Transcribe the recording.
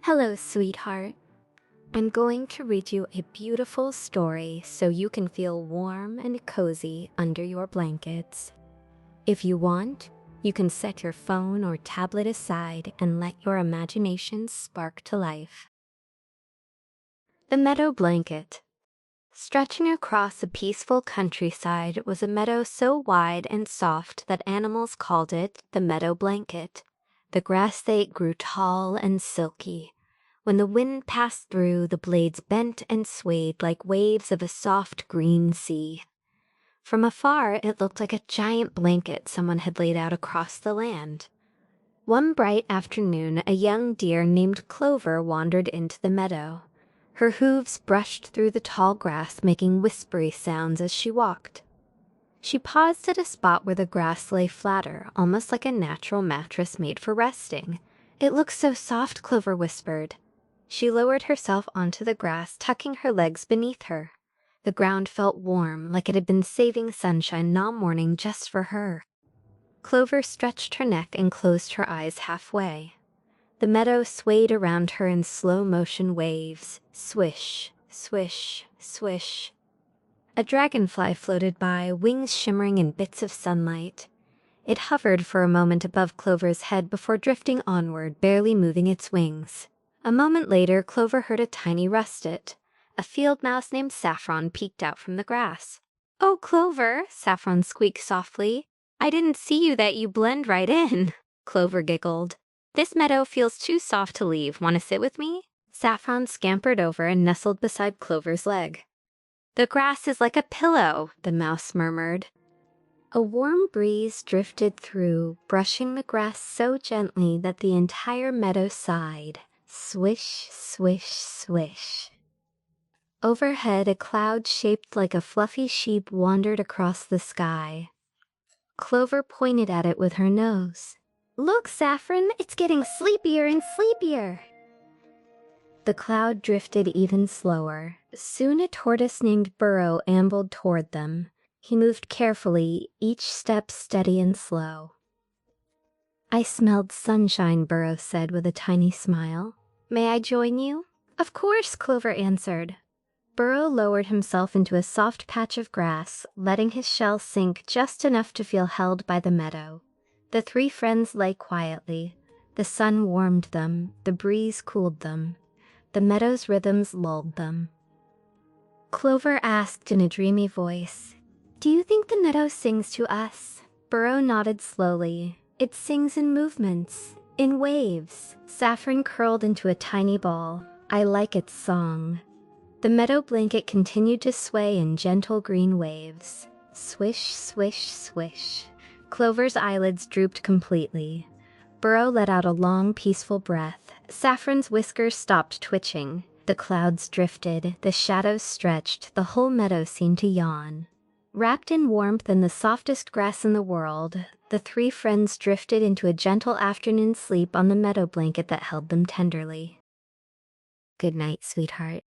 Hello, sweetheart. I'm going to read you a beautiful story so you can feel warm and cozy under your blankets. If you want, you can set your phone or tablet aside and let your imagination spark to life. The Meadow Blanket. Stretching across a peaceful countryside was a meadow so wide and soft that animals called it the Meadow Blanket. The grass they ate grew tall and silky. When the wind passed through, the blades bent and swayed like waves of a soft green sea. From afar, it looked like a giant blanket someone had laid out across the land. One bright afternoon, a young deer named Clover wandered into the meadow. Her hooves brushed through the tall grass, making whispery sounds as she walked. She paused at a spot where the grass lay flatter, almost like a natural mattress made for resting. "It looks so soft," Clover whispered. She lowered herself onto the grass, tucking her legs beneath her. The ground felt warm, like it had been saving sunshine all morning just for her. Clover stretched her neck and closed her eyes halfway. The meadow swayed around her in slow-motion waves. Swish, swish, swish. A dragonfly floated by, wings shimmering in bits of sunlight. It hovered for a moment above Clover's head before drifting onward, barely moving its wings. A moment later, Clover heard a tiny rustet. A field mouse named Saffron peeked out from the grass. "Oh, Clover," Saffron squeaked softly. "I didn't see you that you blend right in." Clover giggled. "This meadow feels too soft to leave. Want to sit with me?" Saffron scampered over and nestled beside Clover's leg. "The grass is like a pillow," the mouse murmured. A warm breeze drifted through, brushing the grass so gently that the entire meadow sighed. Swish, swish, swish. Overhead, a cloud shaped like a fluffy sheep wandered across the sky. Clover pointed at it with her nose. "Look, Saffron, it's getting sleepier and sleepier." The cloud drifted even slower. Soon a tortoise named Burrow ambled toward them. He moved carefully, each step steady and slow. "I smelled sunshine," Burrow said with a tiny smile. "May I join you?" "Of course," Clover answered. Burrow lowered himself into a soft patch of grass, letting his shell sink just enough to feel held by the meadow. The three friends lay quietly. The sun warmed them, the breeze cooled them. The meadow's rhythms lulled them. Clover asked in a dreamy voice, "Do you think the meadow sings to us?" Burrow nodded slowly. "It sings in movements, in waves." Saffron curled into a tiny ball. "I like its song." The meadow blanket continued to sway in gentle green waves. Swish, swish, swish. Clover's eyelids drooped completely. Burrow let out a long, peaceful breath. Saffron's whiskers stopped twitching. The clouds drifted, the shadows stretched, the whole meadow seemed to yawn. Wrapped in warmth and the softest grass in the world, the three friends drifted into a gentle afternoon sleep on the meadow blanket that held them tenderly. Good night, sweetheart.